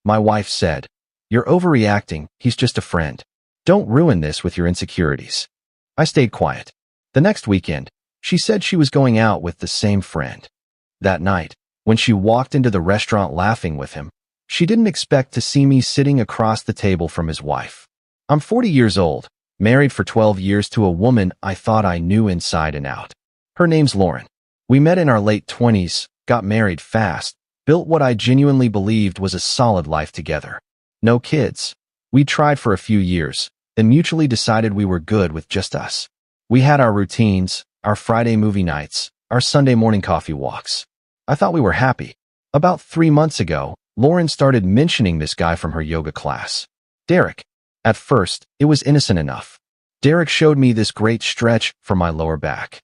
My wife said, "You're overreacting, he's just a friend. Don't ruin this with your insecurities." I stayed quiet. The next weekend, she said she was going out with the same friend. That night, when she walked into the restaurant laughing with him, she didn't expect to see me sitting across the table from his wife. I'm 40 years old, married for 12 years to a woman I thought I knew inside and out. Her name's Lauren. We met in our late 20s, got married fast, built what I genuinely believed was a solid life together. No kids. We tried for a few years, then mutually decided we were good with just us. We had our routines, our Friday movie nights, our Sunday morning coffee walks. I thought we were happy. About 3 months ago, Lauren started mentioning this guy from her yoga class. Derek. At first, it was innocent enough. Derek showed me this great stretch for my lower back.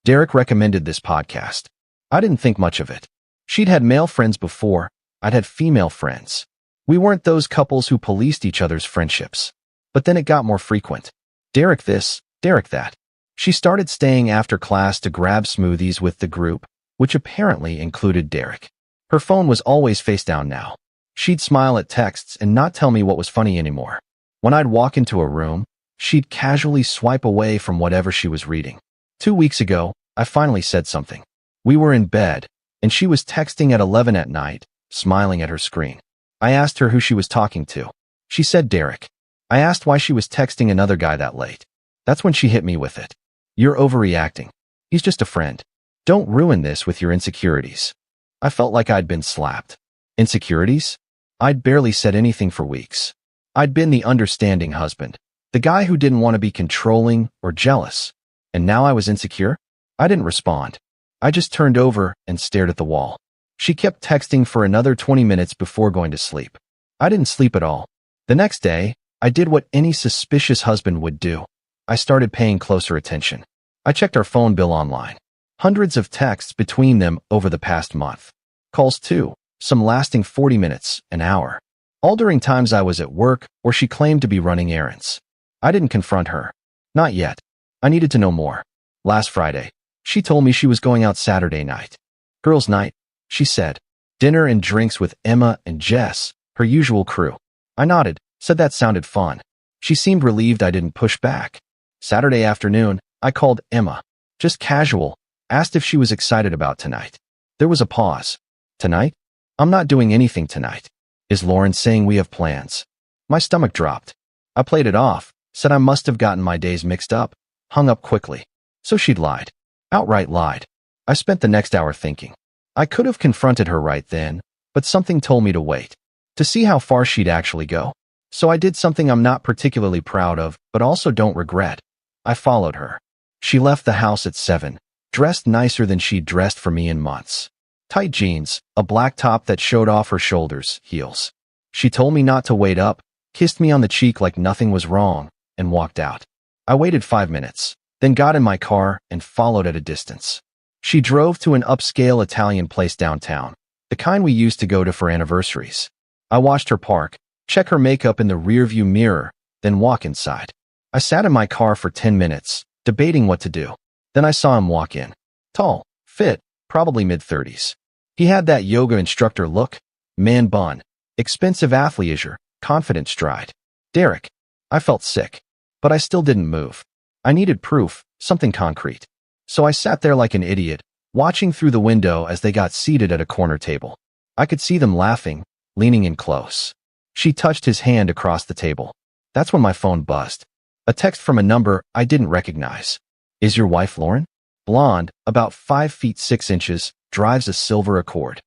Derek recommended this podcast. I didn't think much of it. She'd had male friends before, I'd had female friends. We weren't those couples who policed each other's friendships. But then it got more frequent. Derek this, Derek that. She started staying after class to grab smoothies with the group, which apparently included Derek. Her phone was always face down now. She'd smile at texts and not tell me what was funny anymore. When I'd walk into a room, she'd casually swipe away from whatever she was reading. 2 weeks ago, I finally said something. We were in bed, and she was texting at 11 at night, smiling at her screen. I asked her who she was talking to. She said Derek. I asked why she was texting another guy that late. That's when she hit me with it. You're overreacting. He's just a friend. Don't ruin this with your insecurities. I felt like I'd been slapped. Insecurities? I'd barely said anything for weeks. I'd been the understanding husband, the guy who didn't want to be controlling or jealous. And now I was insecure? I didn't respond. I just turned over and stared at the wall. She kept texting for another 20 minutes before going to sleep. I didn't sleep at all. The next day, I did what any suspicious husband would do. I started paying closer attention. I checked our phone bill online. Hundreds of texts between them over the past month. Calls too, some lasting 40 minutes, an hour. All during times I was at work or she claimed to be running errands. I didn't confront her. Not yet. I needed to know more. Last Friday, she told me she was going out Saturday night. Girls' night, she said. Dinner and drinks with Emma and Jess, her usual crew. I nodded, said that sounded fun. She seemed relieved I didn't push back. Saturday afternoon, I called Emma. Just casual, asked if she was excited about tonight. There was a pause. Tonight? I'm not doing anything tonight. Is Lauren saying we have plans? My stomach dropped. I played it off, said I must have gotten my days mixed up, hung up quickly. So she'd lied. Outright lied. I spent the next hour thinking. I could have confronted her right then, but something told me to wait, to see how far she'd actually go. So I did something I'm not particularly proud of, but also don't regret. I followed her. She left the house at 7, dressed nicer than she'd dressed for me in months. Tight jeans, a black top that showed off her shoulders, heels. She told me not to wait up, kissed me on the cheek like nothing was wrong, and walked out. I waited 5 minutes, then got in my car and followed at a distance. She drove to an upscale Italian place downtown, the kind we used to go to for anniversaries. I watched her park, check her makeup in the rearview mirror, then walk inside. I sat in my car for 10 minutes, debating what to do. Then I saw him walk in. Tall, fit, probably mid-30s. He had that yoga instructor look, man bun, expensive athleisure, confident stride. Derek. I felt sick, but I still didn't move. I needed proof, something concrete. So I sat there like an idiot, watching through the window as they got seated at a corner table. I could see them laughing, leaning in close. She touched his hand across the table. That's when my phone buzzed. A text from a number I didn't recognize. Is your wife Lauren? Blonde, about 5 feet 6 inches, drives a silver Accord.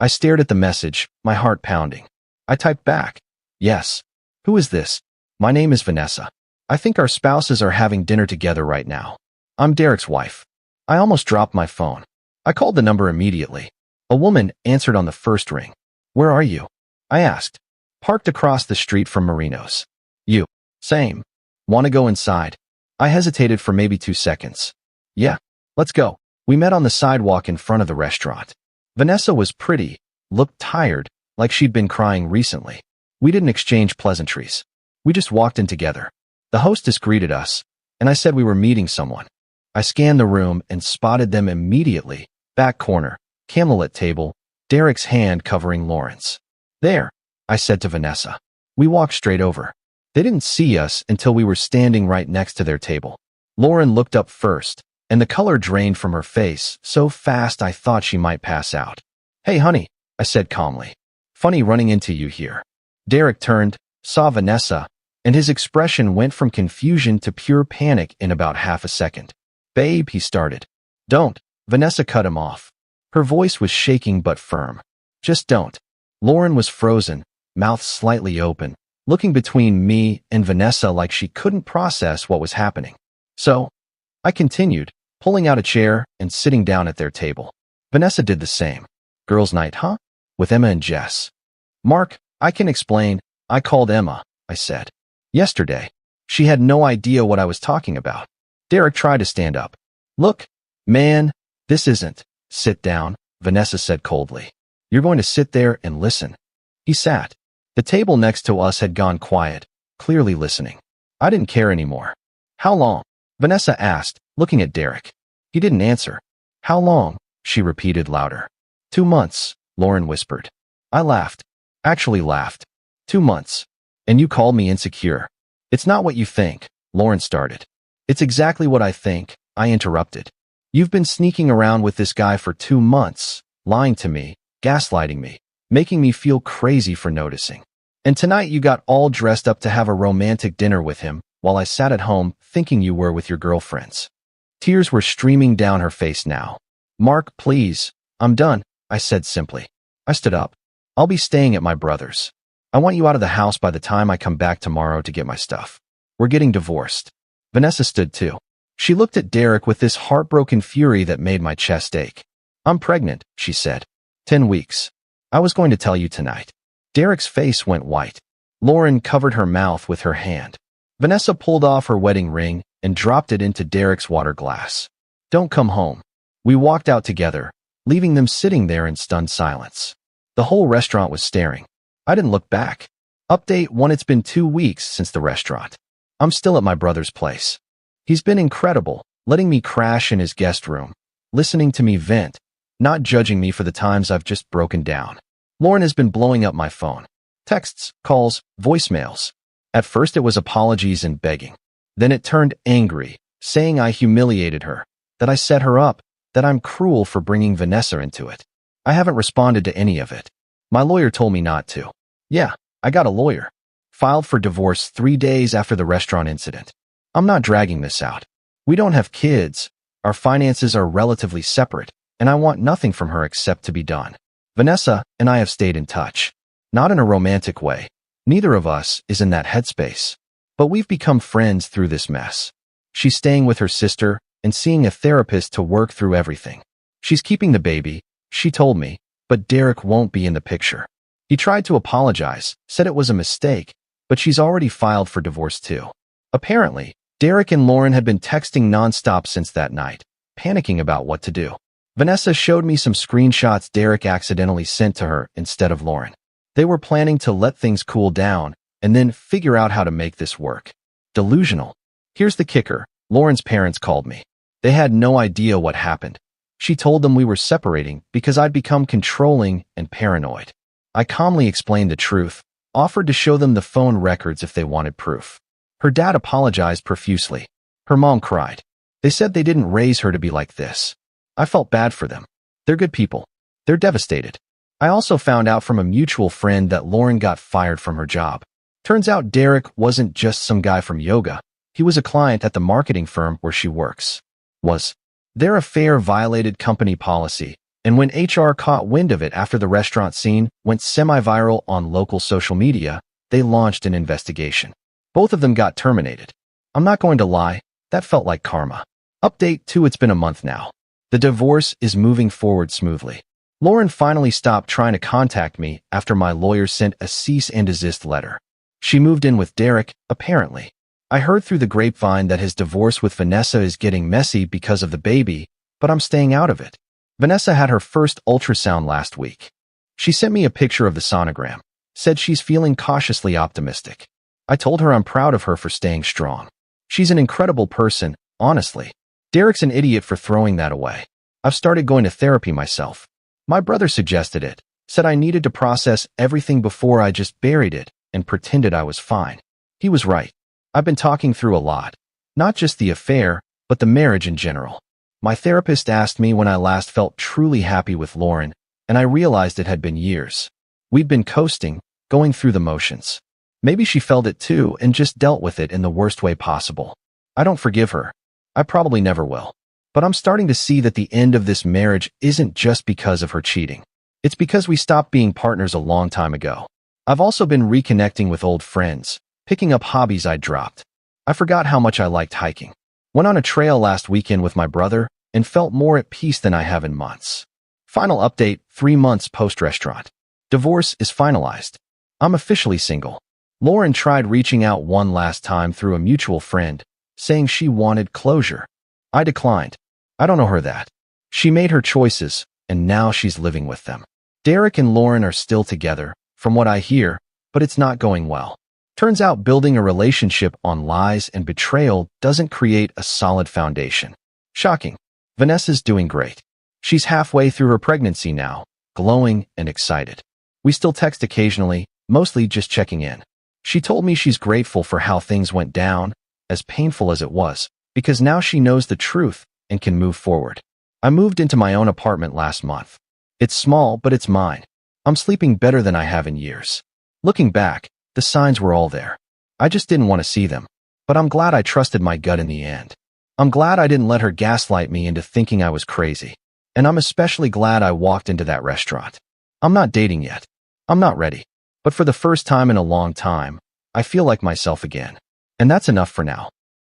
I stared at the message, my heart pounding. I typed back. Yes. Who is this? My name is Vanessa. I think our spouses are having dinner together right now. I'm Derek's wife. I almost dropped my phone. I called the number immediately. A woman answered on the first ring. Where are you? I asked. Parked across the street from Marino's. You. Same. Want to go inside? I hesitated for maybe 2 seconds. Yeah. Let's go. We met on the sidewalk in front of the restaurant. Vanessa was pretty, looked tired, like she'd been crying recently. We didn't exchange pleasantries. We just walked in together. The hostess greeted us, and I said we were meeting someone. I scanned the room and spotted them immediately. Back corner, candlelit table, Derek's hand covering Lauren's. There. I said to Vanessa. We walked straight over. They didn't see us until we were standing right next to their table. Lauren looked up first, and the color drained from her face so fast I thought she might pass out. Hey, honey, I said calmly. Funny running into you here. Derek turned, saw Vanessa, and his expression went from confusion to pure panic in about half a second. Babe, he started. Don't. Vanessa cut him off. Her voice was shaking but firm. Just don't. Lauren was frozen, mouth slightly open, looking between me and Vanessa like she couldn't process what was happening. So, I continued, pulling out a chair and sitting down at their table. Vanessa did the same. Girls' night, huh? With Emma and Jess. Mark, I can explain. I called Emma, I said. Yesterday. She had no idea what I was talking about. Derek tried to stand up. Look, man, this isn't. Sit down, Vanessa said coldly. You're going to sit there and listen. He sat. The table next to us had gone quiet, clearly listening. I didn't care anymore. How long? Vanessa asked, looking at Derek. He didn't answer. How long? She repeated louder. 2 months, Lauren whispered. I laughed. Actually laughed. 2 months. And you called me insecure. It's not what you think, Lauren started. It's exactly what I think, I interrupted. You've been sneaking around with this guy for 2 months, lying to me, gaslighting me, making me feel crazy for noticing. And tonight you got all dressed up to have a romantic dinner with him, while I sat at home thinking you were with your girlfriends. Tears were streaming down her face now. Mark, please, I'm done, I said simply. I stood up. I'll be staying at my brother's. I want you out of the house by the time I come back tomorrow to get my stuff. We're getting divorced. Vanessa stood too. She looked at Derek with this heartbroken fury that made my chest ache. I'm pregnant, she said. 10 weeks. I was going to tell you tonight. Derek's face went white. Lauren covered her mouth with her hand. Vanessa pulled off her wedding ring and dropped it into Derek's water glass. Don't come home. We walked out together, leaving them sitting there in stunned silence. The whole restaurant was staring. I didn't look back. Update 1. It's been 2 weeks since the restaurant. I'm still at my brother's place. He's been incredible, letting me crash in his guest room, listening to me vent, not judging me for the times I've just broken down. Lauren has been blowing up my phone. Texts, calls, voicemails. At first it was apologies and begging. Then it turned angry, saying I humiliated her, that I set her up, that I'm cruel for bringing Vanessa into it. I haven't responded to any of it. My lawyer told me not to. Yeah, I got a lawyer. Filed for divorce 3 days after the restaurant incident. I'm not dragging this out. We don't have kids. Our finances are relatively separate, and I want nothing from her except to be done. Vanessa and I have stayed in touch. Not in a romantic way. Neither of us is in that headspace. But we've become friends through this mess. She's staying with her sister and seeing a therapist to work through everything. She's keeping the baby, she told me, but Derek won't be in the picture. He tried to apologize, said it was a mistake, but she's already filed for divorce too. Apparently, Derek and Lauren had been texting nonstop since that night, panicking about what to do. Vanessa showed me some screenshots Derek accidentally sent to her instead of Lauren. They were planning to let things cool down and then figure out how to make this work. Delusional. Here's the kicker. Lauren's parents called me. They had no idea what happened. She told them we were separating because I'd become controlling and paranoid. I calmly explained the truth, offered to show them the phone records if they wanted proof. Her dad apologized profusely. Her mom cried. They said they didn't raise her to be like this. I felt bad for them. They're good people. They're devastated. I also found out from a mutual friend that Lauren got fired from her job. Turns out Derek wasn't just some guy from yoga. He was a client at the marketing firm where she works. Their affair violated company policy, and when HR caught wind of it after the restaurant scene went semi-viral on local social media, they launched an investigation. Both of them got terminated. I'm not going to lie, that felt like karma. Update 2. It's been a month now. The divorce is moving forward smoothly. Lauren finally stopped trying to contact me after my lawyer sent a cease and desist letter. She moved in with Derek, apparently. I heard through the grapevine that his divorce with Vanessa is getting messy because of the baby, but I'm staying out of it. Vanessa had her first ultrasound last week. She sent me a picture of the sonogram, said she's feeling cautiously optimistic. I told her I'm proud of her for staying strong. She's an incredible person, honestly. Derek's an idiot for throwing that away. I've started going to therapy myself. My brother suggested it, Said I needed to process everything before I just buried it and pretended I was fine. He was right. I've been talking through a lot. Not just the affair, but the marriage in general. My therapist asked me when I last felt truly happy with Lauren, and I realized it had been years. We'd been coasting, going through the motions. Maybe she felt it too and just dealt with it in the worst way possible. I don't forgive her. I probably never will. But I'm starting to see that the end of this marriage isn't just because of her cheating. It's because we stopped being partners a long time ago. I've also been reconnecting with old friends, picking up hobbies I'd dropped. I forgot how much I liked hiking. Went on a trail last weekend with my brother and felt more at peace than I have in months. Final update, 3 months post-restaurant. Divorce is finalized. I'm officially single. Lauren tried reaching out one last time through a mutual friend, saying she wanted closure. I declined. I don't owe her that. She made her choices, and now she's living with them. Derek and Lauren are still together, from what I hear, but it's not going well. Turns out building a relationship on lies and betrayal doesn't create a solid foundation. Shocking. Vanessa's doing great. She's halfway through her pregnancy now, glowing and excited. We still text occasionally, mostly just checking in. She told me she's grateful for how things went down, as painful as it was, because now she knows the truth and can move forward. I moved into my own apartment last month. It's small, but it's mine. I'm sleeping better than I have in years. Looking back, the signs were all there. I just didn't want to see them. But I'm glad I trusted my gut in the end. I'm glad I didn't let her gaslight me into thinking I was crazy. And I'm especially glad I walked into that restaurant. I'm not dating yet. I'm not ready. But for the first time in a long time, I feel like myself again. And that's enough for now.